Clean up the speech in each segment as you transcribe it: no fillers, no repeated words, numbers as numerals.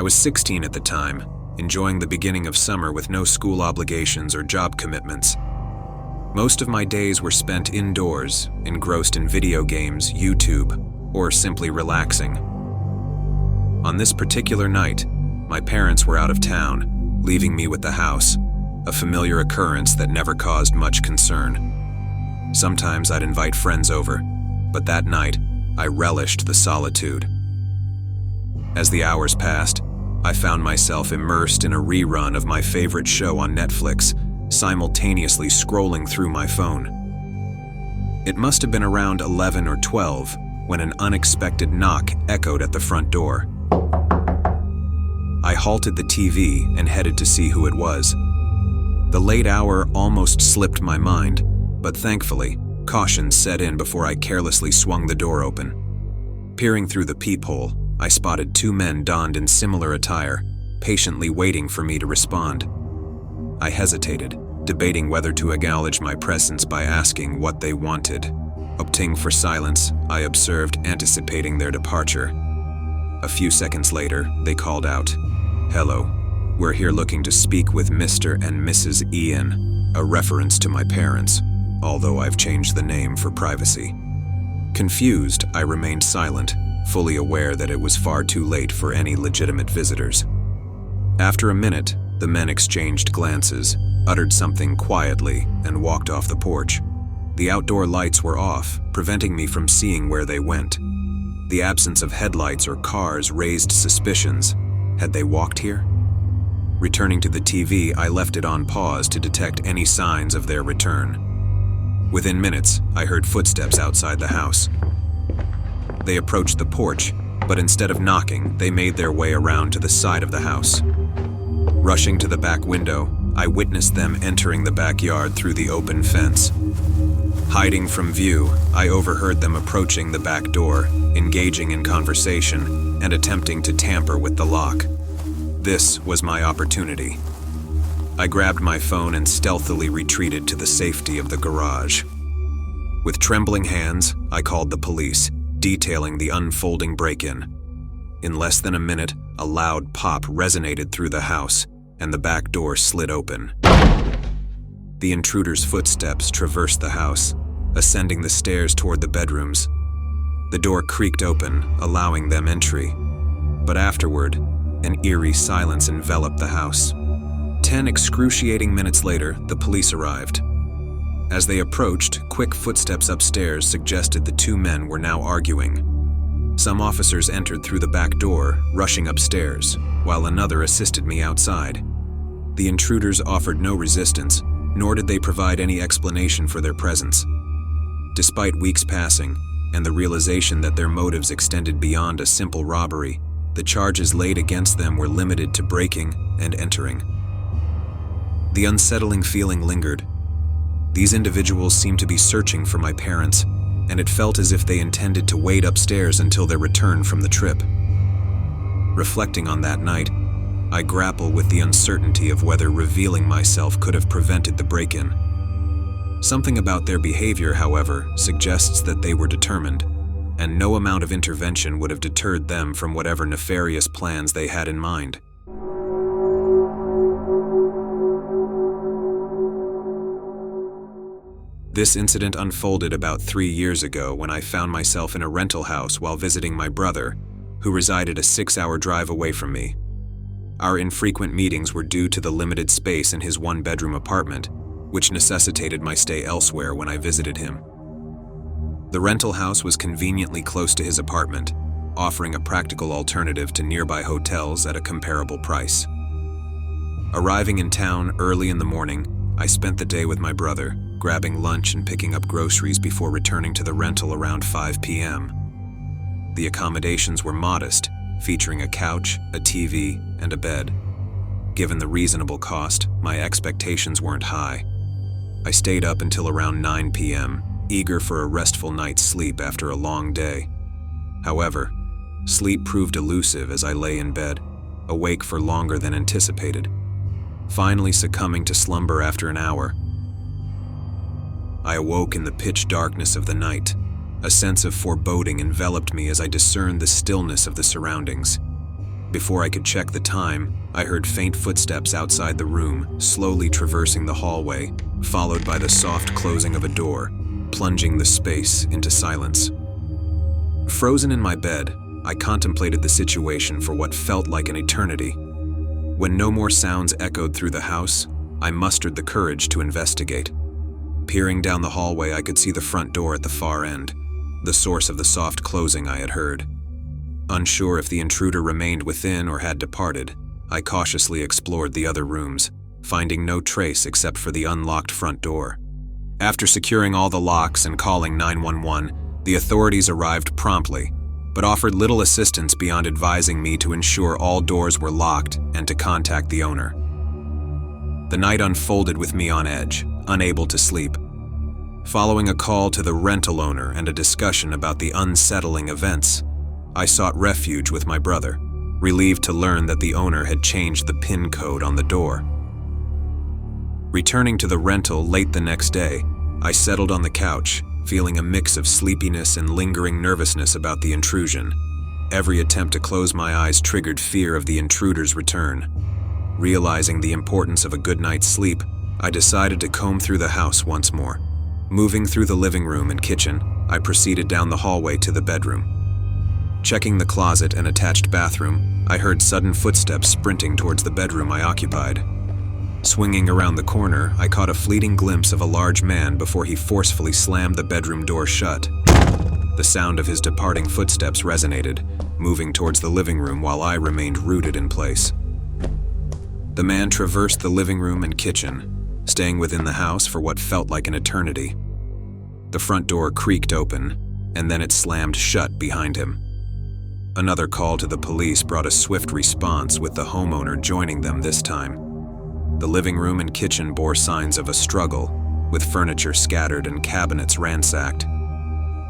was 16 at the time, enjoying the beginning of summer with no school obligations or job commitments. Most of my days were spent indoors, engrossed in video games, YouTube, or simply relaxing. On this particular night, my parents were out of town, leaving me with the house, a familiar occurrence that never caused much concern. Sometimes I'd invite friends over, but that night, I relished the solitude. As the hours passed, I found myself immersed in a rerun of my favorite show on Netflix, simultaneously scrolling through my phone. It must have been around 11 or 12 when an unexpected knock echoed at the front door. I halted the TV and headed to see who it was. The late hour almost slipped my mind, but thankfully, caution set in before I carelessly swung the door open. Peering through the peephole, I spotted two men donned in similar attire, patiently waiting for me to respond. I hesitated, debating whether to acknowledge my presence by asking what they wanted. Opting for silence, I observed, anticipating their departure. A few seconds later, they called out, "Hello, we're here looking to speak with Mr. and Mrs. Ian," a reference to my parents, although I've changed the name for privacy. Confused, I remained silent, fully aware that it was far too late for any legitimate visitors. After a minute, the men exchanged glances, uttered something quietly, and walked off the porch. The outdoor lights were off, preventing me from seeing where they went. The absence of headlights or cars raised suspicions. Had they walked here? Returning to the TV, I left it on pause to detect any signs of their return. Within minutes, I heard footsteps outside the house. They approached the porch, but instead of knocking, they made their way around to the side of the house. Rushing to the back window, I witnessed them entering the backyard through the open fence. Hiding from view, I overheard them approaching the back door, engaging in conversation, and attempting to tamper with the lock. This was my opportunity. I grabbed my phone and stealthily retreated to the safety of the garage. With trembling hands, I called the police, detailing the unfolding break-in. In less than a minute, a loud pop resonated through the house, and the back door slid open. The intruder's footsteps traversed the house, ascending the stairs toward the bedrooms. The door creaked open, allowing them entry. But afterward, an eerie silence enveloped the house. 10 excruciating minutes later, the police arrived. As they approached, quick footsteps upstairs suggested the two men were now arguing. Some officers entered through the back door, rushing upstairs, while another assisted me outside. The intruders offered no resistance, nor did they provide any explanation for their presence. Despite weeks passing, and the realization that their motives extended beyond a simple robbery, the charges laid against them were limited to breaking and entering. The unsettling feeling lingered. These individuals seemed to be searching for my parents, and it felt as if they intended to wait upstairs until their return from the trip. Reflecting on that night, I grapple with the uncertainty of whether revealing myself could have prevented the break-in. Something about their behavior, however, suggests that they were determined, and no amount of intervention would have deterred them from whatever nefarious plans they had in mind. This incident unfolded about 3 years ago when I found myself in a rental house while visiting my brother, who resided a 6-hour drive away from me. Our infrequent meetings were due to the limited space in his one-bedroom apartment, which necessitated my stay elsewhere when I visited him. The rental house was conveniently close to his apartment, offering a practical alternative to nearby hotels at a comparable price. Arriving in town early in the morning, I spent the day with my brother, grabbing lunch and picking up groceries before returning to the rental around 5 p.m. The accommodations were modest, featuring a couch, a TV, and a bed. Given the reasonable cost, my expectations weren't high. I stayed up until around 9 p.m., eager for a restful night's sleep after a long day. However, sleep proved elusive as I lay in bed, awake for longer than anticipated. Finally succumbing to slumber after an hour, I awoke in the pitch darkness of the night. A sense of foreboding enveloped me as I discerned the stillness of the surroundings. Before I could check the time, I heard faint footsteps outside the room, slowly traversing the hallway, followed by the soft closing of a door, plunging the space into silence. Frozen in my bed, I contemplated the situation for what felt like an eternity. When no more sounds echoed through the house, I mustered the courage to investigate. Peering down the hallway, I could see the front door at the far end, the source of the soft closing I had heard. Unsure if the intruder remained within or had departed, I cautiously explored the other rooms, finding no trace except for the unlocked front door. After securing all the locks and calling 911, the authorities arrived promptly, but offered little assistance beyond advising me to ensure all doors were locked and to contact the owner. The night unfolded with me on edge, unable to sleep. Following a call to the rental owner and a discussion about the unsettling events, I sought refuge with my brother, relieved to learn that the owner had changed the PIN code on the door. Returning to the rental late the next day, I settled on the couch, feeling a mix of sleepiness and lingering nervousness about the intrusion. Every attempt to close my eyes triggered fear of the intruder's return. Realizing the importance of a good night's sleep, I decided to comb through the house once more. Moving through the living room and kitchen, I proceeded down the hallway to the bedroom. Checking the closet and attached bathroom, I heard sudden footsteps sprinting towards the bedroom I occupied. Swinging around the corner, I caught a fleeting glimpse of a large man before he forcefully slammed the bedroom door shut. The sound of his departing footsteps resonated, moving towards the living room while I remained rooted in place. The man traversed the living room and kitchen, staying within the house for what felt like an eternity. The front door creaked open, and then it slammed shut behind him. Another call to the police brought a swift response, with the homeowner joining them this time. The living room and kitchen bore signs of a struggle, with furniture scattered and cabinets ransacked.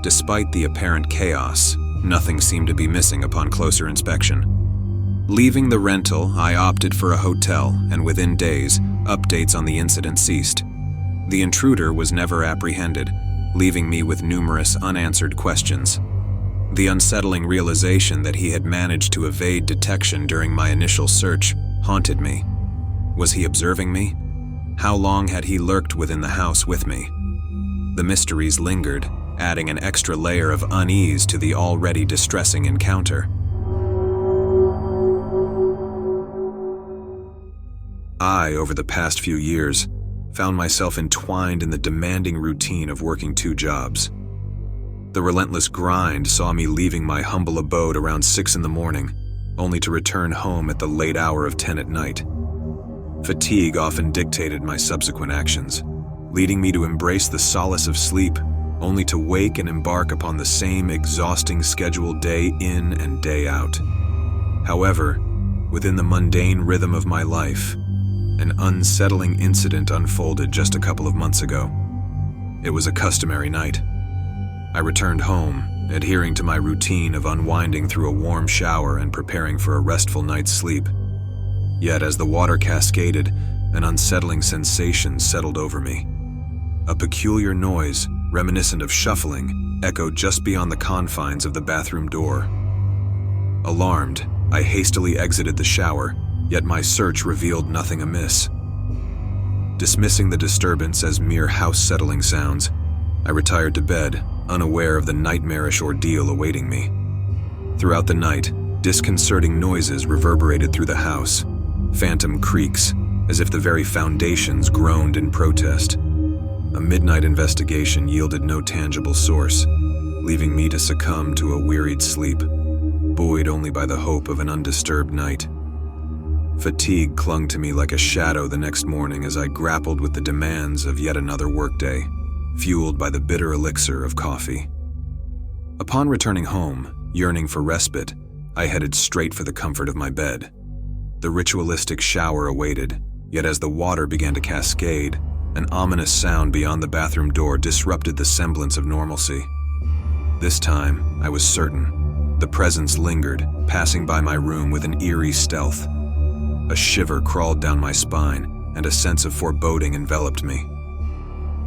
Despite the apparent chaos, nothing seemed to be missing upon closer inspection. Leaving the rental, I opted for a hotel, and within days, updates on the incident ceased. The intruder was never apprehended, leaving me with numerous unanswered questions. The unsettling realization that he had managed to evade detection during my initial search haunted me. Was he observing me? How long had he lurked within the house with me? The mysteries lingered, adding an extra layer of unease to the already distressing encounter. I, over the past few years, found myself entwined in the demanding routine of working 2 jobs. The relentless grind saw me leaving my humble abode around 6 in the morning, only to return home at the late hour of 10 at night. Fatigue often dictated my subsequent actions, leading me to embrace the solace of sleep, only to wake and embark upon the same exhausting schedule day in and day out. However, within the mundane rhythm of my life, an unsettling incident unfolded just a couple of months ago. It was a customary night. I returned home, adhering to my routine of unwinding through a warm shower and preparing for a restful night's sleep. Yet as the water cascaded, an unsettling sensation settled over me. A peculiar noise, reminiscent of shuffling, echoed just beyond the confines of the bathroom door. Alarmed, I hastily exited the shower, yet my search revealed nothing amiss. Dismissing the disturbance as mere house-settling sounds, I retired to bed, unaware of the nightmarish ordeal awaiting me. Throughout the night, disconcerting noises reverberated through the house, phantom creaks, as if the very foundations groaned in protest. A midnight investigation yielded no tangible source, leaving me to succumb to a wearied sleep, buoyed only by the hope of an undisturbed night. Fatigue clung to me like a shadow the next morning as I grappled with the demands of yet another workday, fueled by the bitter elixir of coffee. Upon returning home, yearning for respite, I headed straight for the comfort of my bed. The ritualistic shower awaited, yet as the water began to cascade, an ominous sound beyond the bathroom door disrupted the semblance of normalcy. This time, I was certain. The presence lingered, passing by my room with an eerie stealth. A shiver crawled down my spine, and a sense of foreboding enveloped me.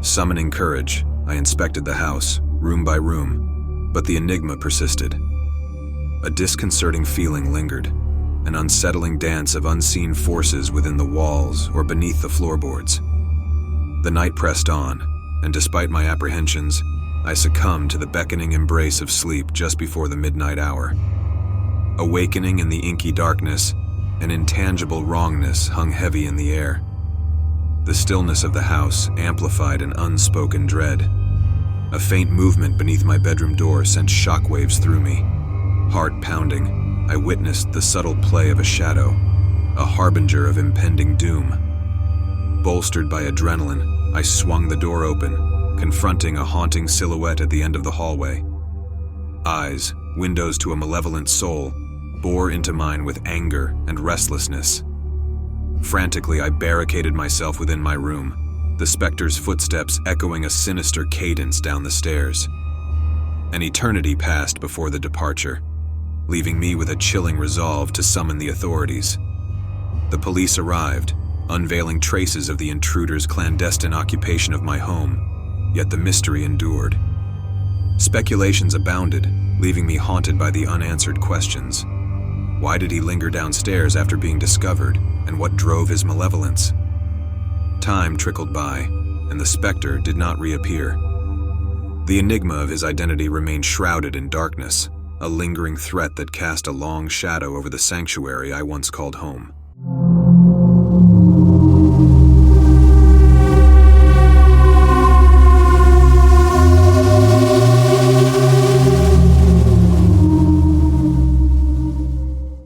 Summoning courage, I inspected the house, room by room, but the enigma persisted. A disconcerting feeling lingered. an unsettling dance of unseen forces within the walls or beneath the floorboards. The night pressed on, and despite my apprehensions, I succumbed to the beckoning embrace of sleep just before the midnight hour. Awakening in the inky darkness, an intangible wrongness hung heavy in the air. The stillness of the house amplified an unspoken dread. A faint movement beneath my bedroom door sent shockwaves through me. Heart pounding, I witnessed the subtle play of a shadow, a harbinger of impending doom. Bolstered by adrenaline, I swung the door open, confronting a haunting silhouette at the end of the hallway. Eyes, windows to a malevolent soul, bore into mine with anger and restlessness. Frantically, I barricaded myself within my room, the specter's footsteps echoing a sinister cadence down the stairs. An eternity passed before the departure, leaving me with a chilling resolve to summon the authorities. The police arrived, unveiling traces of the intruder's clandestine occupation of my home, yet the mystery endured. Speculations abounded, leaving me haunted by the unanswered questions. Why did he linger downstairs after being discovered, and what drove his malevolence? Time trickled by, and the specter did not reappear. The enigma of his identity remained shrouded in darkness, a lingering threat that cast a long shadow over the sanctuary I once called home.